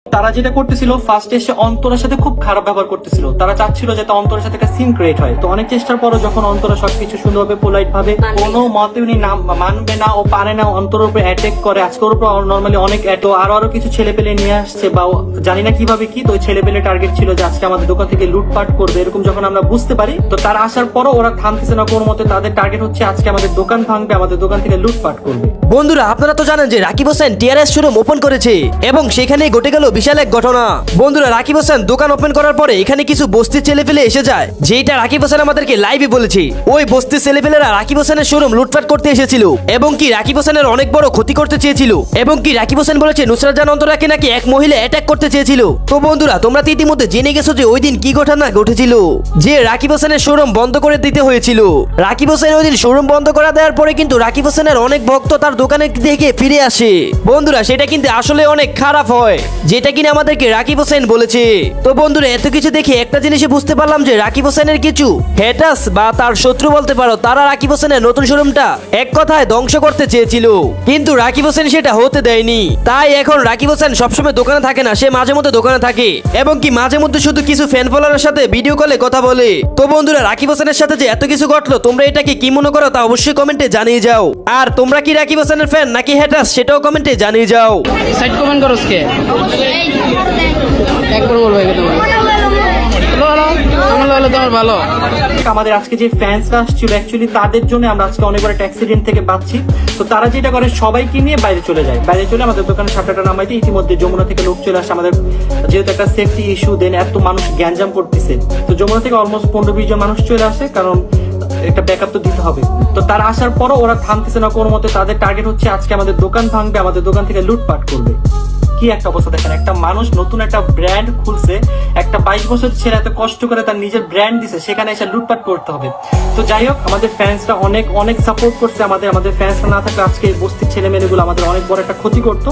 তারা যেটা করতেছিল ফার্স্টে এসে অন্তরের সাথে খুব খারাপ ব্যবহার করতেছিল। তারা চাচ্ছিল যাতে অন্তরের সাথে একটা সিন ক্রিয়েট হয়। তো অনেক চেষ্টার পরও যখন অন্তরা সবকিছু সুন্দরভাবে পোলাইট ভাবে কোনো মতে উনি মানবে না, ও পারে না, অন্তরের উপরে অ্যাটাক করে। আজকের উপর নর্মালি অনেক আরো কিছু ছেলে পেলে নিয়ে আসছে বা জানি না কিভাবে কি। তো ওই ছেলে পেলে টার্গেট ছিল যে আজকে আমাদের দোকান থেকে লুটপাট করবে, এরকম যখন আমরা বুঝতে পারি তো তারা আসার পরও ওরা থামতেছে না কোনো মতে। তাদের টার্গেট হচ্ছে আজকে আমাদের দোকান ভাঙবে, আমাদের দোকান থেকে লুটপাট করবে। বন্ধুরা আপনারা তো জানেন যে Rakib Hossain TRS showroom open করেছে এবং সেখানে ঘটে গেল বিশাল এক ঘটনা। বন্ধুরা রাকিব হোসেন দোকান ওপেন করার পরে এখানে কিছু বস্তির ছেলেপেলে এসে যায়, যেটা রাকিব হোসেন আমাদেরকে লাইভে বলেছে। ওই বস্তির ছেলেপেলেরা রাকিব হোসেনের শোরুম লুটপাট করতে এসেছিল এবং কি রাকিব হোসেনের অনেক বড় ক্ষতি করতে চেয়েছিল এবং কি রাকিব হোসেন বলেছে নুসরাত জাহান অন্তরাকে নাকি এক মহিলা অ্যাটাক করতে চেয়েছিল। তো বন্ধুরা তোমরা তো ইতিমধ্যে জেনে গেছো যে ওই দিন কি ঘটনা ঘটেছিল, যে রাকিব হোসেনের শোরুম বন্ধ করে দিতে হয়েছিল। রাকিব হোসেন ওই দিন শোরুম বন্ধ করে দেওয়ার পরে কিন্তু রাকিব হোসেনের অনেক ভক্ত তার দোকানের দিকে ফিরে আসে। বন্ধুরা সেটা কিন্তু আসলে অনেক খারাপ হয়, যেটা কিনা আমাদেরকে রাকিব হোসেন বলেছে। তো বন্ধুরা এত কিছু দেখে একটা জিনিসে বুঝতে পারলাম যে রাকিব হোসেনের কিছু হেটার্স বা তার শত্রু বলতে পারো, তারা রাকিব হোসেনের নতুন শোরুমটা এক কথায় ধ্বংস করতে চেয়েছিল, কিন্তু রাকিব হোসেন সেটা হতে দেয়নি। তাই এখন রাকিব হোসেন সবসময় দোকানে থাকে না, সে মাঝে মধ্যে দোকানে থাকে এবং কি মাঝে মধ্যে শুধু কিছু ফ্যান ফলোয়ারের সাথে ভিডিও কলে কথা বলে। তো বন্ধুরা রাকিব হোসেনের সাথে যে এত কিছু ঘটলো তোমরা এটাকে কি মনে করো তা অবশ্যই কমেন্টে জানিয়ে যাও। আর তোমরা কি রাকিব হোসেনের ফ্যান নাকি হেটার্স সেটাও কমেন্টে জানিয়ে যাও। সাইড কমেন্ট করো কে একবার বলবো ভালো। আমাদের আজকে যে ফ্যান্সরা আসছিল অ্যাকচুয়ালি তাদের জন্য আমরা আজকে অনেকবার একটা অ্যাক্সিডেন্ট থেকে বাঁচছি। তো তারা যেটা করে সবাইকে নিয়ে বাইরে চলে যায়, বাইরে চলে আমাদের দোকানের শাটারটা নামাইতে ইতিমধ্যে যমুনা থেকে লোক চলে আসে। আমাদের যেহেতু একটা সেফটি ইস্যু, দেন এত মানুষ গ্যাঞ্জাম করতেছে, তো যমুনা থেকে অলমোস্ট 15-20 জন মানুষ চলে আসে, কারণ একটা ব্যাকআপ তো দিতে হবে। তো তারা আসার পরও ওরা থামতেছে না কোনো মতে। তাদের টার্গেট হচ্ছে আজকে আমাদের দোকান ভাঙবে, আমাদের দোকান থেকে লুটপাট করবে। কি একটা অবস্থা দেখেন, একটা মানুষ নতুন একটা ব্র্যান্ড খুলছে, একটা 22 বছর ছেলে এত কষ্ট করে তার নিজের ব্র্যান্ড দিছে, সেখানে এসে লুটপাট করতে হবে। তো যাই হোক আমাদের ফ্যান্সরা অনেক সাপোর্ট করছে আমাদের ফ্যান্সরা না থাকলে আজকে বস্তির ছেলে মেয়েগুলো আমাদের অনেক বড় একটা ক্ষতি করতো।